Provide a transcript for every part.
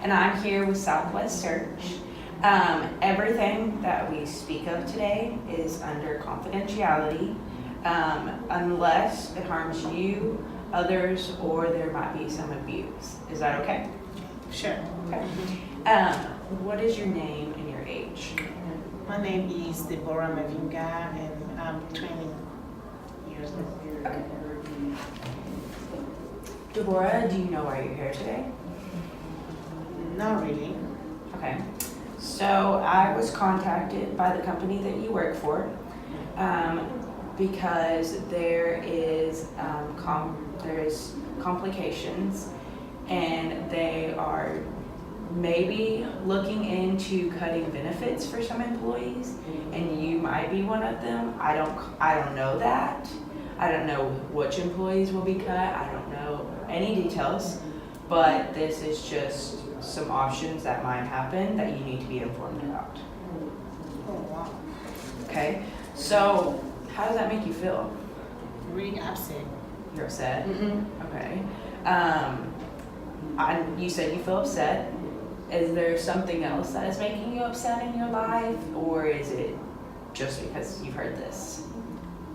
and I'm here with Southwest Search. Everything that we speak of today is under confidentiality, unless it harms you, others, or there might be some abuse. Is that okay? Sure. Okay. What is your name and your age? My name is Debora Mavinga, and I'm 20 years old. Okay. Debora, do you know why you're here today? Not really. Okay. So I was contacted by the company that you work for because there is complications, and they are maybe looking into cutting benefits for some employees, and you might be one of them. I don't know that. I don't know which employees will be cut. I don't know any details, but this is just some options that might happen that you need to be informed about. Oh, wow. Okay, so how does that make you feel? Really upset. You're upset? Mm-hmm. Okay. You said you feel upset. Is there something else that is making you upset in your life, or is it just because you've heard this?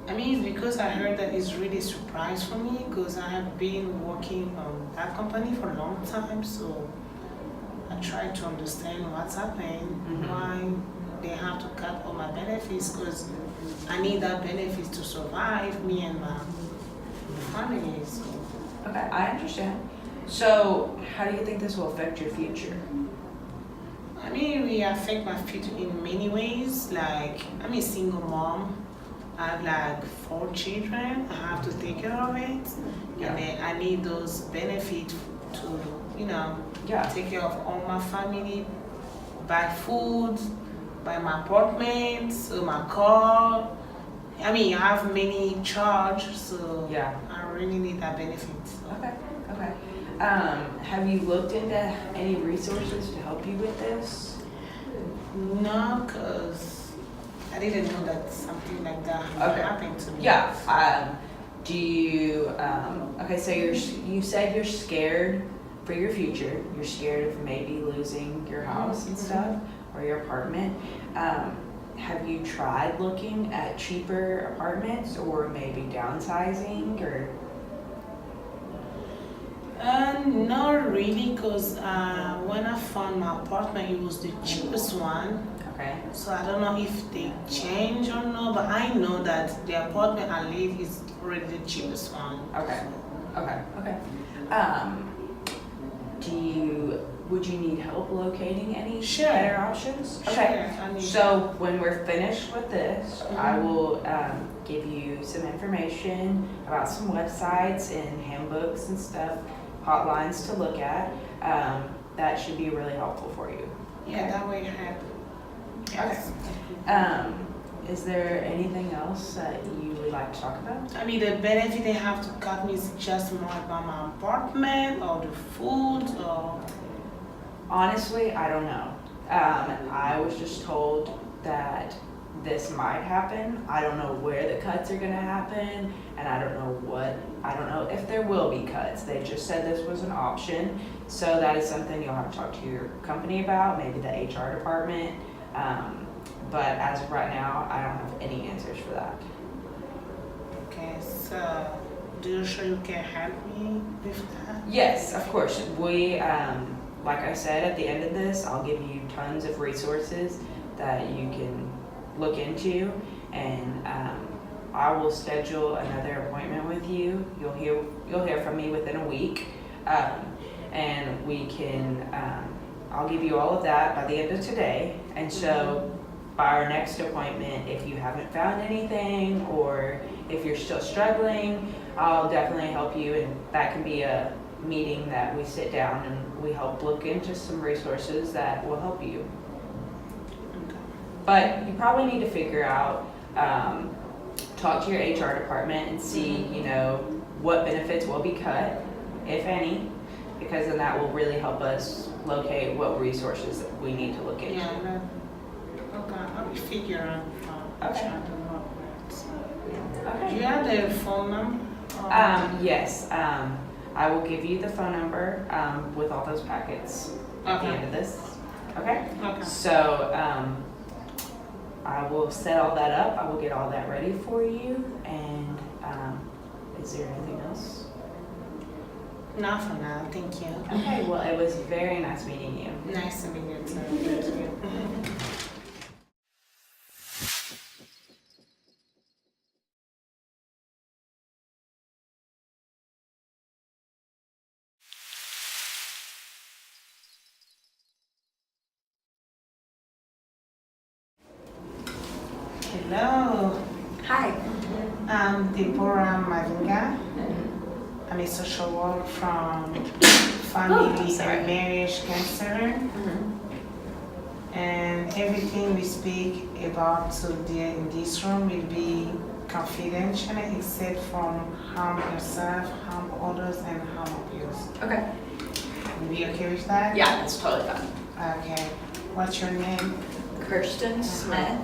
I mean, it's because I heard that it's really a surprise for me, because I have been working on that company for a long time, so I try to understand what's happening, why they have to cut all my benefits, because I need that benefits to survive, me and my family. So. Okay, I understand. So how do you think this will affect your future? I mean, it will affect my future in many ways. Like, I'm a single mom. I have like 4 children. I have to take care of it. Yeah. And then I need those benefits to, take care of all my family, buy food, buy my apartment, so my car. I mean, I have many charges, so Yeah. I really need that benefit. Okay. Have you looked into any resources to help you with this? No, because I didn't know that something like that happened to me. Yeah. Do you? Okay. So you said you're scared for your future. You're scared of maybe losing your house and stuff, or your apartment. Have you tried looking at cheaper apartments, or maybe downsizing, or? Not really, because when I found my apartment, it was the cheapest one. Okay. So I don't know if they change or not, but I know that the apartment I live is already the cheapest one. Okay. Would you need help locating any Sure. better options? Sure. Okay. I mean, So when we're finished with this, I will give you some information about some websites and handbooks and stuff, hotlines to look at. That should be really helpful for you. yeah, that way I have. Yes. Is there anything else that you would like to talk about? I mean, the benefit they have to cut me is just more about my apartment or the food or. Honestly, I don't know. I was just told that this might happen. I don't know where the cuts are gonna happen, and I don't know if there will be cuts. They just said this was an option, so that is something you'll have to talk to your company about, maybe the HR department. But as of right now, I don't have any answers for that. Okay, so do you sure you can help me with that? Yes, of course. We, like I said, at the end of this, I'll give you tons of resources that you can look into, and I will schedule another appointment with you. You'll hear from me within a week, and we can. I'll give you all of that by the end of today, and so by our next appointment, if you haven't found anything or if you're still struggling, I'll definitely help you, and that can be a meeting that we sit down and we help look into some resources that will help you. Okay. But you probably need to figure out, talk to your HR department and see, what benefits will be cut, if any, because then that will really help us locate what resources that we need to look into. Yeah, okay, I'll be figuring out. Okay. Do you have their phone number? Yes. I will give you the phone number with all those packets at the Okay. end of this. Okay? Okay. So I will set all that up. I will get all that ready for you. And is there anything else? Not for now, thank you. Okay, well, it was very nice meeting you. Nice to meet you too. Thank you. Hello, Hi. I'm Debora Mavinga. I'm a social worker from Family sorry. and Marriage Counselor. And everything we speak about today in this room will be confidential except from harm yourself, harm others, and harm abuse. Okay. You be okay with that? Yeah, that's totally fine. Okay. What's your name? Kursten Smith.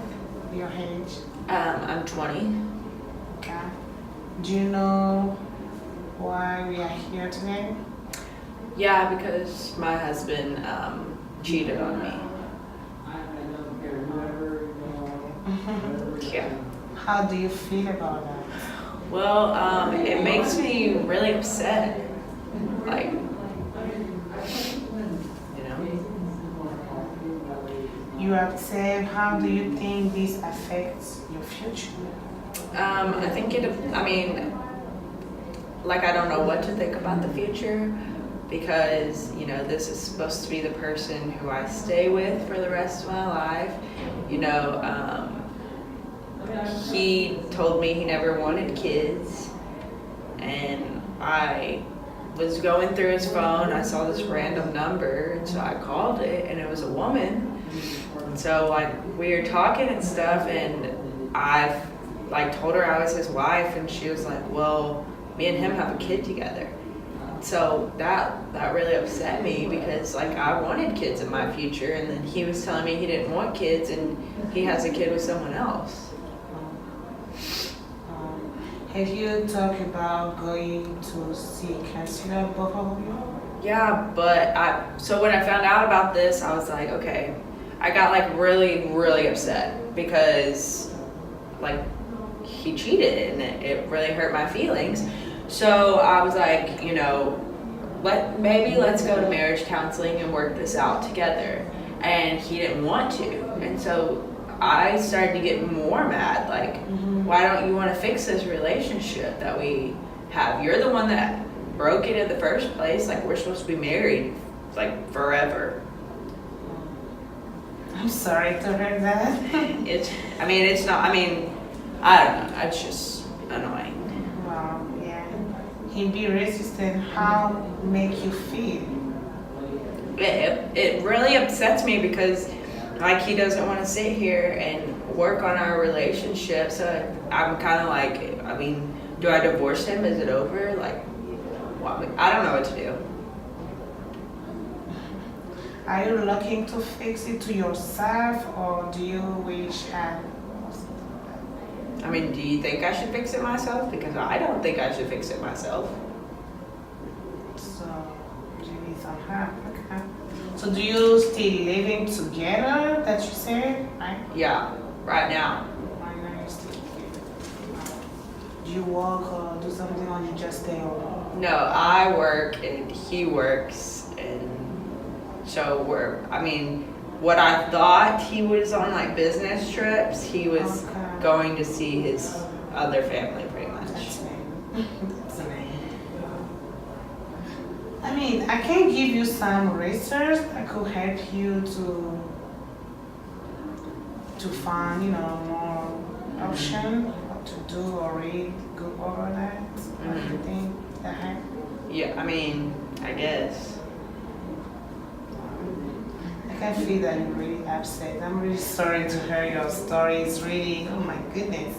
Your age? I'm 20. Okay. Do you know why we are here today? Yeah, because my husband cheated on me. Yeah. How do you feel about that? Well, it makes me really upset. Like, you know. You are upset. How do you think this affects your future? I think like I don't know what to think about the future because, you know, this is supposed to be the person who I stay with for the rest of my life. You know, he told me he never wanted kids, and I was going through his phone. I saw this random number, and so I called it, and it was a woman. And so, like, we were talking and stuff, and I've like told her I was his wife, and she was like, well, me and him have a kid together. So that really upset me because, like, I wanted kids in my future, and then he was telling me he didn't want kids, and he has a kid with someone else. Have you talked about going to see a counselor, both of you? Yeah, but so when I found out about this, I was like, okay. I got like really, really upset because, like, he cheated and it really hurt my feelings. So I was like, you know, let's go to marriage counseling and work this out together. And he didn't want to. And so I started to get more mad. Like, why don't you want to fix this relationship that we have? You're the one that broke it in the first place. Like, we're supposed to be married, like, forever. I'm sorry to hear that. I don't know. It's just annoying. Wow, yeah. He be resistant. How make you feel? It really upsets me because, like, he doesn't want to sit here and work on our relationship. So I'm kind of like, do I divorce him? Is it over? Like, I don't know what to do. Are you looking to fix it to yourself, or do you wish had? Do you think I should fix it myself? Because I don't think I should fix it myself. So, do you need some help? Okay. So, do you still living together? That you said, right? Yeah, right now. Right now, you still together. Do you work or do something, or you just stay home? No, I work and he works, and so what I thought he was on, like, business trips, he was going to see his other family pretty much. That's nice. That's nice. I can give you some research that could help you to find, more option, what to do or read, go over that. What do you think that help? Yeah, I guess. I can feel that you're really upset. I'm really sorry to hear your story. It's really, oh my goodness.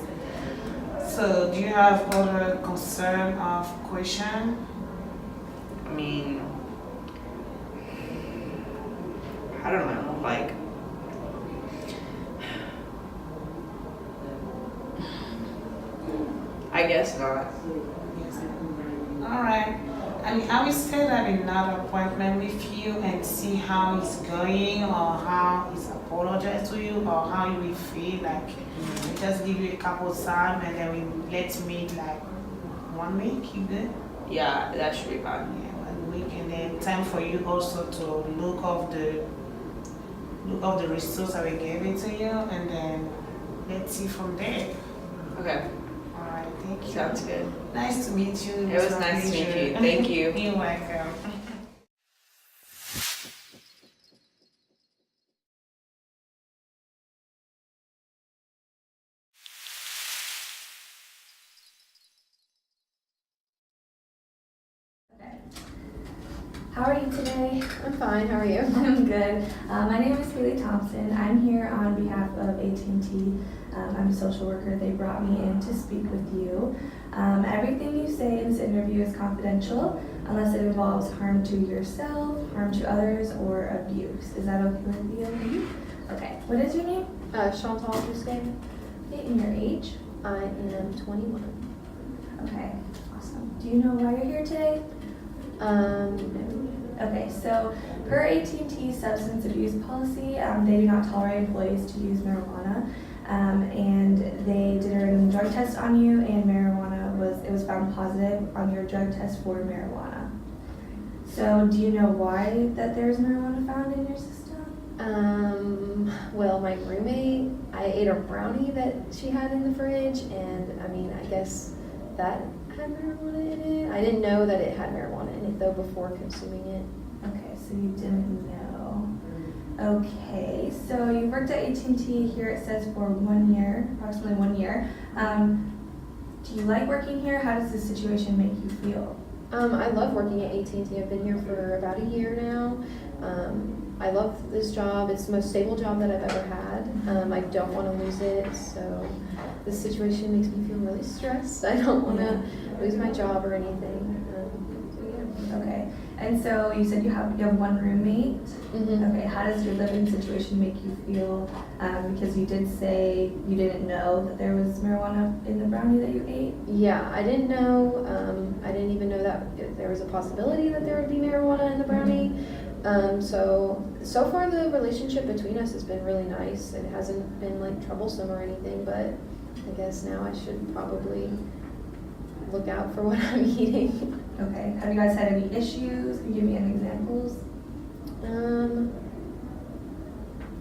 So, do you have other concern of question? I don't know, like, I guess not. All right. I mean, I will set up another appointment with you and see how it's going, or how he's apologized to you, or how you will feel. Like, we just give you a couple of time, and then we let's meet like 1 week. You good? Yeah, that should be fine. Yeah, 1 week, and then time for you also to look up the results that we gave it to you, and then let's see from there. Okay, All right, thank you. sounds good. Nice to meet you. It was nice to meet you. Thank you. You're welcome. How are you today? I'm fine. How are you? I'm good. My name is Hailey Thompson. I'm here on behalf of AT&T. I'm a social worker. They brought me in to speak with you. Everything you say in this interview is confidential unless it involves harm to yourself, harm to others, or abuse. Is that okay with you? Mm-hmm. Okay. What is your name? Chantal Bousquet. Okay, and your age? I am 21. Okay, awesome. Do you know why you're here today? No. Okay, so per AT&T substance abuse policy, they do not tolerate employees to use marijuana, and they did a random drug test on you, and it was found positive on your drug test for marijuana. So do you know why that there's marijuana found in your system? Well, my roommate, I ate a brownie that she had in the fridge, and I mean, I guess that had marijuana in it. I didn't know that it had marijuana in it though before consuming it. Okay, so you didn't know. Okay, so you worked at AT&T here, it says for 1 year, approximately 1 year. Do you like working here? How does this situation make you feel? I love working at AT&T. I've been here for about a year now. I love this job. It's the most stable job that I've ever had. I don't want to lose it, so this situation makes me feel really stressed. I don't want to lose my job or anything. Okay, and so you said you have 1 roommate. Mm-hmm. Okay, how does your living situation make you feel? Because you did say you didn't know that there was marijuana in the brownie that you ate. Yeah, I didn't know. I didn't even know that there was a possibility that there would be marijuana in the brownie. So far the relationship between us has been really nice. It hasn't been like troublesome or anything, but I guess now I should probably look out for what I'm eating. Okay, have you guys had any issues? Can you give me any examples?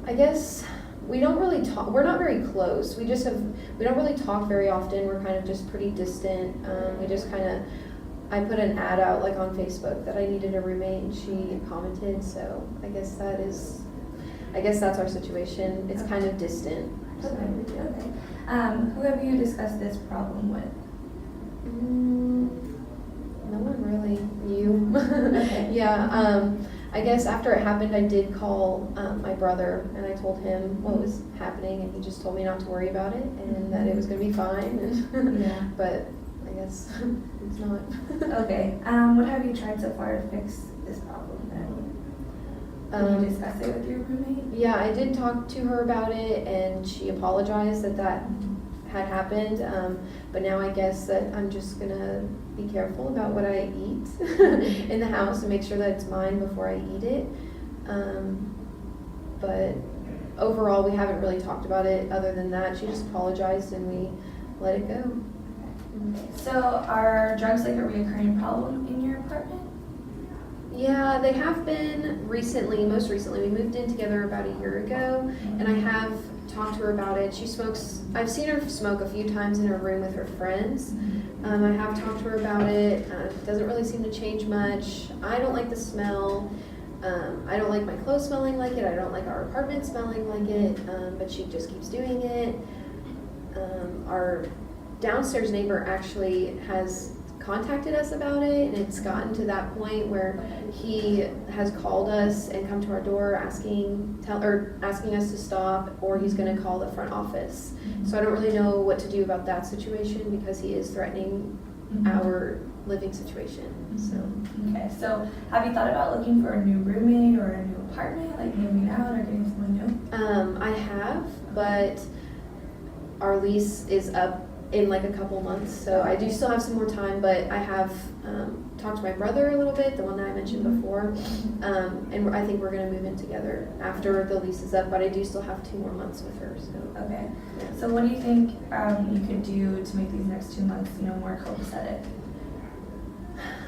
I guess we don't really talk. We're not very close. We don't really talk very often. We're kind of just pretty distant. We just kind of, I put an ad out like on Facebook that I needed a roommate, and she commented. So I guess that's our situation. It's kind of distant. So. Okay. Who have you discussed this problem with? No one really. You. Okay. Yeah. I guess after it happened, I did call my brother, and I told him what was happening, and he just told me not to worry about it, and that it was going to be fine. Yeah. But I guess it's not. Okay. What have you tried so far to fix this problem then? Did you discuss it with your roommate? Yeah, I did talk to her about it, and she apologized that had happened. But now I guess that I'm just gonna be careful about what I eat in the house and make sure that it's mine before I eat it. But overall, we haven't really talked about it other than that. She just apologized and we let it go. Okay. So are drugs like a reoccurring problem in your apartment? Yeah, they have been recently. Most recently, we moved in together about a year ago, and I have talked to her about it. She smokes. I've seen her smoke a few times in her room with her friends. I have talked to her about it. It doesn't really seem to change much. I don't like the smell. I don't like my clothes smelling like it. I don't like our apartment smelling like it. But she just keeps doing it. Our downstairs neighbor actually has contacted us about it, and it's gotten to that point where he has called us and come to our door asking us to stop, or he's going to call the front office. So I don't really know what to do about that situation because he is threatening our living situation. So Okay, so have you thought about looking for a new roommate or a new apartment, like moving out or getting someone new? I have, but our lease is up in like a couple months. So I do still have some more time, but I have talked to my brother a little bit, the one that I mentioned before, and I think we're going to move in together after the lease is up, but I do still have 2 more months with her. So Okay. So what do you think you could do to make these next 2 months, more copacetic?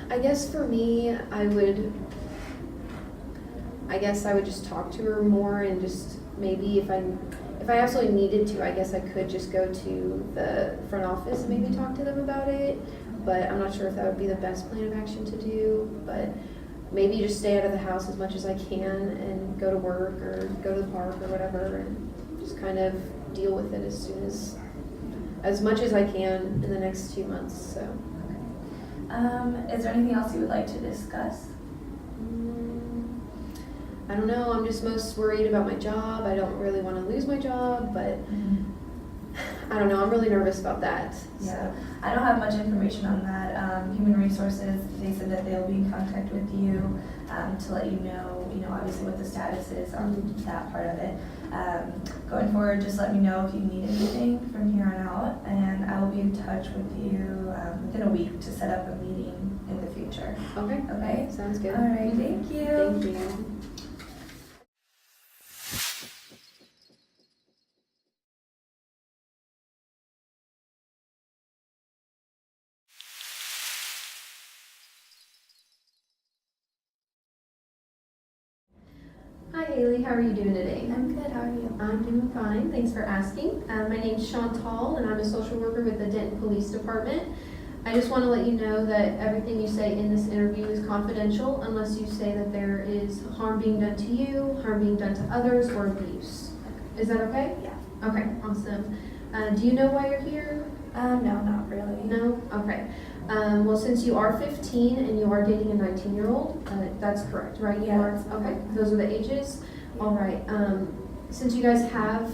I guess for me, I guess I would just talk to her more, and just maybe if I absolutely needed to, I guess I could just go to the front office and maybe talk to them about it. But I'm not sure if that would be the best plan of action to do. But maybe just stay out of the house as much as I can and go to work or go to the park or whatever, and just kind of deal with it as much as I can in the next 2 months. So. Is there anything else you would like to discuss? I don't know. I'm just most worried about my job. I don't really want to lose my job, but I don't know. I'm really nervous about that. Yeah, I don't have much information on that. Human Resources, they said that they'll be in contact with you to let you know, obviously what the status is on that part of it. Going forward, just let me know if you need anything from here on out, and I will be in touch with you within a week to set up a meeting in the future. Okay. Okay? Sounds good. All right, thank you. Thank you. Hi Hailey, how are you doing today? I'm good, how are you? I'm doing fine, thanks for asking. My name's Chantal and I'm a social worker with the Denton Police Department. I just want to let you know that everything you say in this interview is confidential unless you say that there is harm being done to you, harm being done to others, or abuse. Is that okay? Yeah. Okay, awesome. Do you know why you're here? No, not really. No? Okay. Well, since you are 15 and you are dating a 19-year-old, that's correct, right? You Yeah. are? Okay, those are the ages. All right. Since you guys have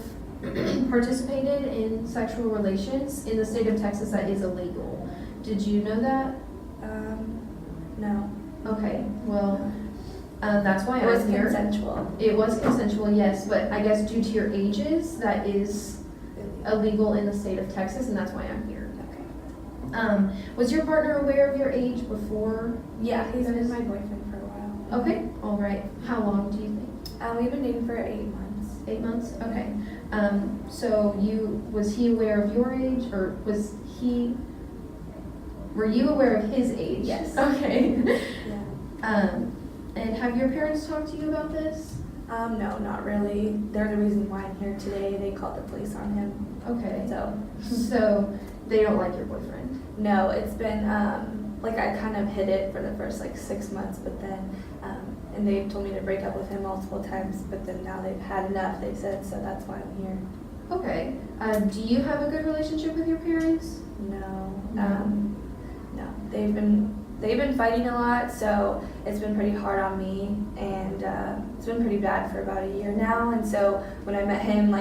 participated in sexual relations in the state of Texas, that is illegal. Did you know that? No. Okay. Well, that's why It was I'm here. consensual. It was consensual, yes, but I guess due to your ages, that is illegal in the state of Texas, and that's why I'm here. Okay. Was your partner aware of your age before? Yeah, he's been my boyfriend for a while. Okay, all right. How long do you think? We've been dating for 8 months. 8 months? Okay. So was he aware of your age, or were you aware of his age? Yes. Okay. Yeah. And have your parents talked to you about this? No, not really. They're the reason why I'm here today. They called the police on him. Okay. So, They don't like your boyfriend? no, it's been, I kind of hid it for the first 6 months, but then, and they've told me to break up with him multiple times, but then now they've had enough, they said, so that's why I'm here. Okay. Do you have a good relationship with your parents? No, No. no. They've been fighting a lot, so it's been pretty hard on me, and it's been pretty bad for about a year now. And so when I met him,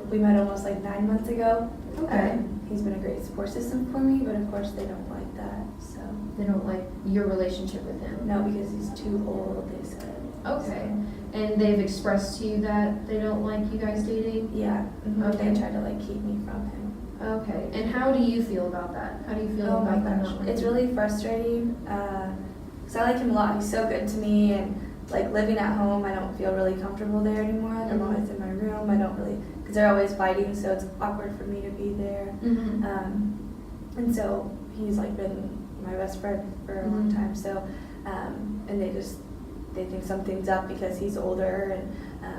we met almost 9 months ago. Okay. He's been a great support system for me, but of course they don't like that. So They don't like your relationship with him? no, because he's too old, they said. Okay. And they've expressed to you that they don't like you guys dating? Yeah. Okay. They try to keep me from him. Okay. And how do you feel about that? How do you feel Oh my about them gosh, not liking it's you? really frustrating. Cause I like him a lot. He's so good to me, and living at home, I don't feel really comfortable there anymore. I'm Mhm. always in my room. I don't really, cause they're always fighting, so it's awkward for me to be there. Mhm. And so he's been my best friend for a long Mhm. time. So, and they think something's up because he's older, and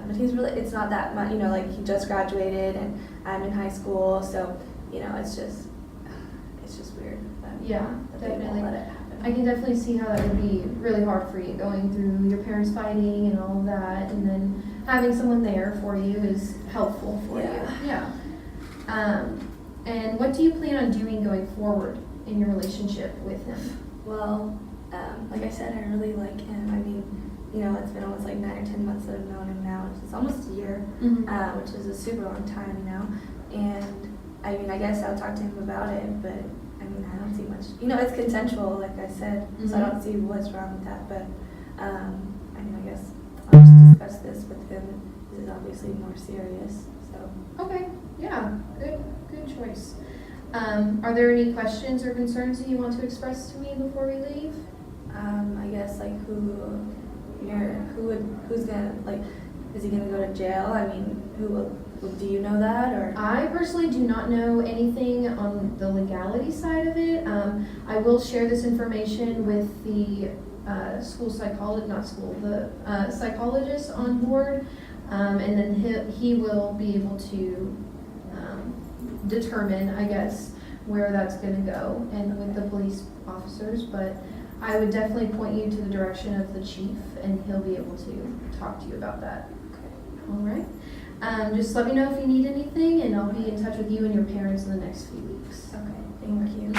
but he's really, it's not that much. He just graduated, and I'm in high school, so it's just weird. Yeah, That they won't definitely. let it happen. I can definitely see how that would be really hard for you, going through your parents fighting and all of that, and then having someone there for you is helpful for Yeah. you. Yeah. And what do you plan on doing going forward in your relationship with him? Well, like I said, I really like him. I mean, it's been almost 9 or 10 months that I've known him now. It's almost a year, Mhm. which is a super long time, And I mean, I guess I'll talk to him about it, but I mean, I don't see much. It's consensual, like I said, so I Mhm. don't see what's wrong with that. But I mean, I guess I'll just discuss this with him. This is obviously more serious, so. Okay, yeah, good choice. Are there any questions or concerns that you want to express to me before we leave? I guess like who's gonna, like, is he gonna go to jail? I mean, do you know that, or? I personally do not know anything on the legality side of it. I will share this information with the psychologist on board, and then he will be able to determine, I guess, where that's going to go and with the police officers. But I would definitely point you to the direction of the chief, and he'll be able to talk to you about that. Okay. All right. Just let me know if you need anything, and I'll be in touch with you and your parents in the next few weeks. Okay, thank you.